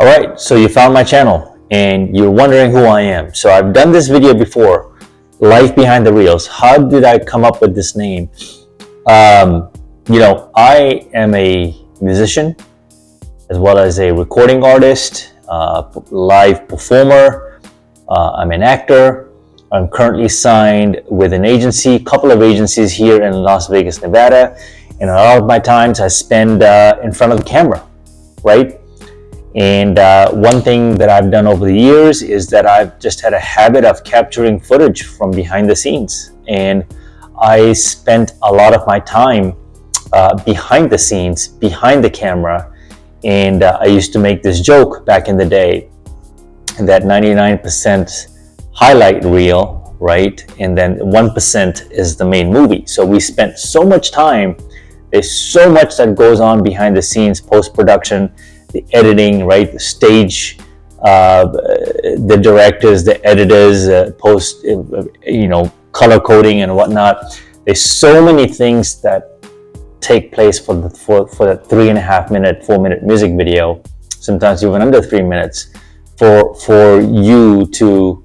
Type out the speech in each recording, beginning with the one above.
All right, so you found my channel and you're wondering who I am. So I've done this video before, Life Behind the Reels. How did I come up with this name? I am a musician as well as a recording artist, live performer. I'm an actor. I'm currently signed with an agency, couple of agencies here in Las Vegas, Nevada. And a lot of my times I spend in front of the camera, right? And one thing that I've done over the years is that I've just had a habit of capturing footage from behind the scenes. And I spent a lot of my time behind the scenes, behind the camera. And I used to make this joke back in the day that 99% highlight reel, right? And then 1% is the main movie. So we spent so much time. There's so much that goes on behind the scenes, post-production, the editing, right? The stage, the directors, the editors, color coding and whatnot. There's so many things that take place for the 3.5 minute, 4 minute music video, sometimes even under 3 minutes, for you to,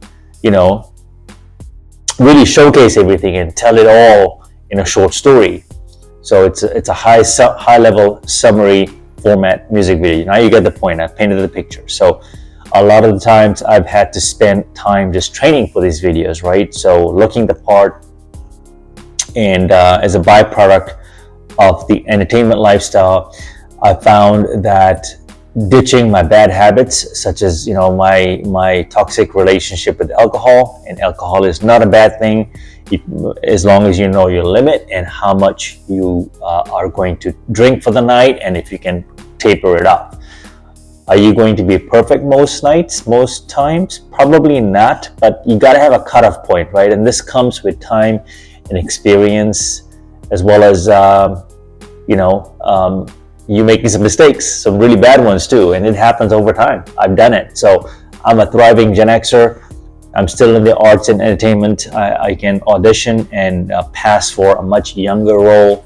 really showcase everything and tell it all in a short story. So it's a high level summary format music video. Now you get the point. I've painted the picture. So a lot of the times I've had to spend time just training for these videos, right? So looking the part, and as a byproduct of the entertainment lifestyle, I found that ditching my bad habits, such as my toxic relationship with alcohol, and alcohol is not a bad thing as long as you know your limit and how much you are going to drink for the night, and if you can taper it off. Are you going to be perfect most nights, most times? Probably not, but you got to have a cutoff point, right? And this comes with time and experience, as well as you making some mistakes, some really bad ones too, and it happens over time. I've done it. So I'm a thriving Gen Xer. I'm still in the arts and entertainment. I can audition and pass for a much younger role,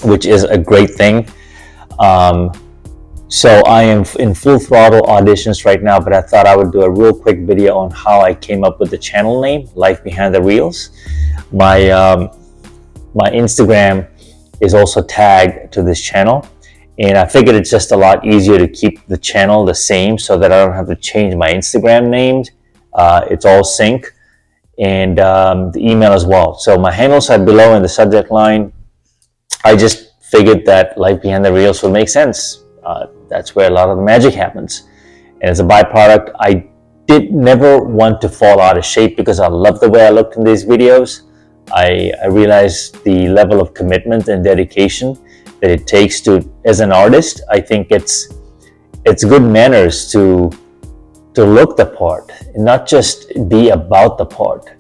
which is a great thing. So I am in full throttle auditions right now, but I thought I would do a real quick video on how I came up with the channel name, Life Behind the Reels. My Instagram is also tagged to this channel, and I figured it's just a lot easier to keep the channel the same so that I don't have to change my Instagram name. It's all sync, and the email as well. So my handles are below in the subject line. I just figured that Life Behind the Reels would make sense. That's where a lot of the magic happens. And as a byproduct, I did never want to fall out of shape because I love the way I looked in these videos. I realized the level of commitment and dedication that it takes to, as an artist. I think it's good manners to look the part and not just be about the part.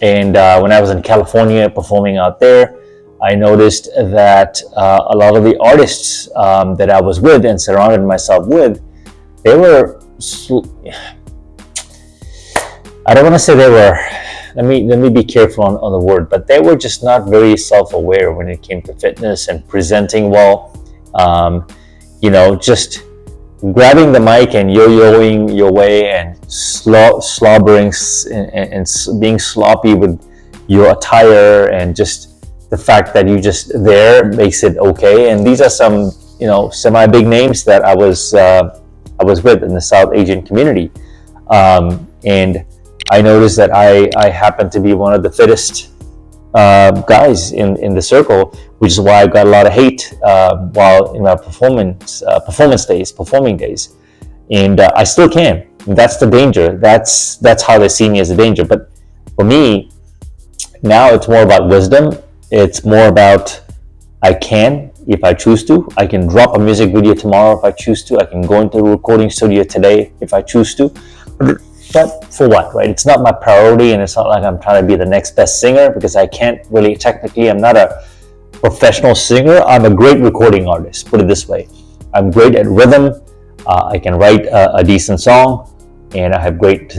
And when I was in California performing out there, I noticed that a lot of the artists that I was with and surrounded myself with, they were, I don't want to say they were, let me be careful on the word, but they were just not very self-aware when it came to fitness and presenting well. Just grabbing the mic and yo-yoing your way and slobbering and being sloppy with your attire, and just the fact that you just there makes it okay. And these are some semi-big names that I was with in the South Asian community, and I noticed that I happen to be one of the fittest guys in the circle, which is why I got a lot of hate while in my performing days, and I still can. That's the danger. That's how they see me, as a danger. But for me, now it's more about wisdom. It's more about I can, if I choose to. I can drop a music video tomorrow if I choose to. I can go into the recording studio today if I choose to. But for what, right? It's not my priority, and it's not like I'm trying to be the next best singer, because I can't really, technically, I'm not a professional singer. I'm a great recording artist, put it this way. I'm great at rhythm. I can write a decent song, and I have great,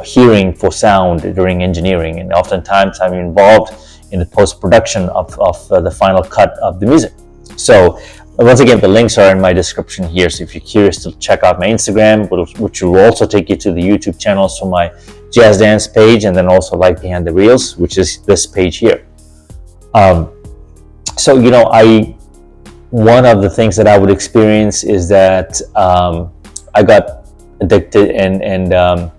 hearing for sound during engineering. And oftentimes I'm involved in the post-production of the final cut of the music. So Once again, the links are in my description here. So if you're curious to check out my Instagram, which will also take you to the YouTube channels for my jazz dance page, and then also Life Behind the Reels, which is this page here. So, you know, one of the things that I would experience is that I got addicted and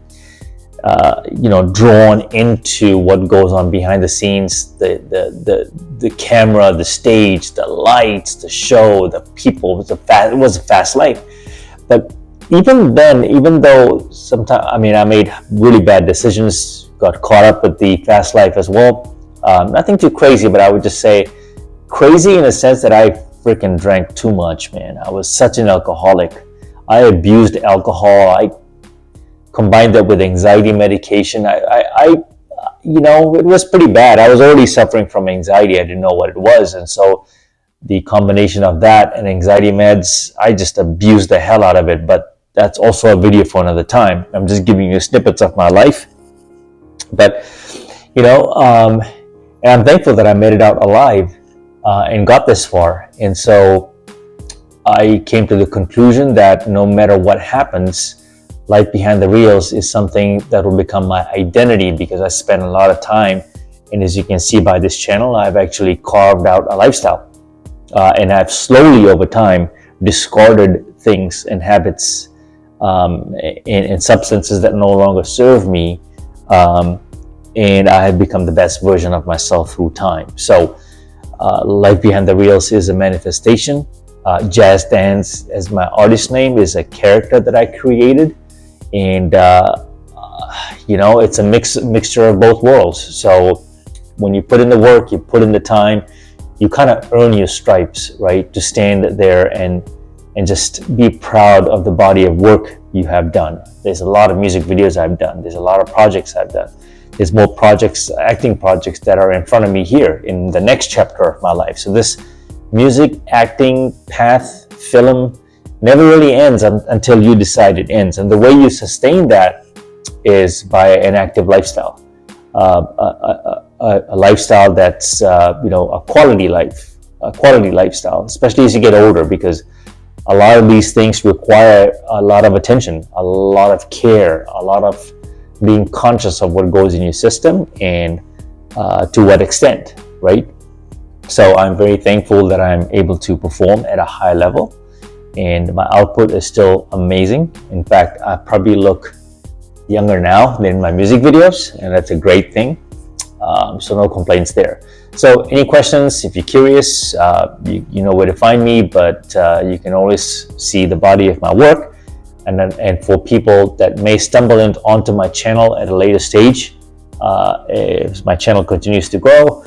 you know, drawn into what goes on behind the scenes, the camera, the stage, the lights, the show, the people. It was a fast life. But even then, even though sometimes, I mean, I made really bad decisions, got caught up with the fast life as well. Nothing too crazy, but I would just say crazy in the sense that I freaking drank too much, man. I was such an alcoholic. I abused alcohol. I combined that with anxiety medication. You know, it was pretty bad. I was already suffering from anxiety. I didn't know what it was. And so the combination of that and anxiety meds, I just abused the hell out of it. But that's also a video for another time. I'm just giving you snippets of my life. But, you know, and I'm thankful that I made it out alive and got this far. And so I came to the conclusion that no matter what happens, Life Behind the Reels is something that will become my identity, because I spend a lot of time, and as you can see by this channel, I've actually carved out a lifestyle, and I've slowly over time discarded things and habits and substances that no longer serve me, and I have become the best version of myself through time. So Life Behind the Reels is a manifestation. Jazz Dance, as my artist name, is a character that I created. And, you know, it's a mixture of both worlds. So when you put in the work, you put in the time, you kind of earn your stripes, right? To stand there and just be proud of the body of work you have done. There's a lot of music videos I've done. There's a lot of projects I've done. There's more projects, acting projects, that are in front of me here in the next chapter of my life. So this music, acting, path, film, never really ends until you decide it ends. And the way you sustain that is by an active lifestyle, a lifestyle that's you know, a quality lifestyle, especially as you get older, because a lot of these things require a lot of attention, a lot of care, a lot of being conscious of what goes in your system and to what extent, right? So I'm very thankful that I'm able to perform at a high level, and my output is still amazing. In fact, I probably look younger now than my music videos, and that's a great thing. So no complaints there. So any questions, if you're curious, you know where to find me, but you can always see the body of my work. And for people that may stumble onto my channel at a later stage, if my channel continues to grow,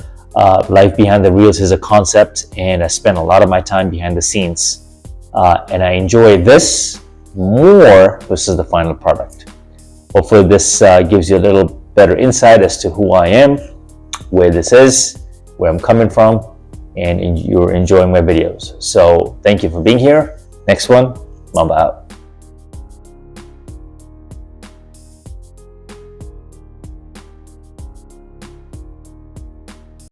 Life Behind the Reels is a concept, and I spend a lot of my time behind the scenes. And I enjoy this more versus the final product. Hopefully this gives you a little better insight as to who I am, where this is, where I'm coming from, and you're enjoying my videos. So thank you for being here. Next one, Mamba out.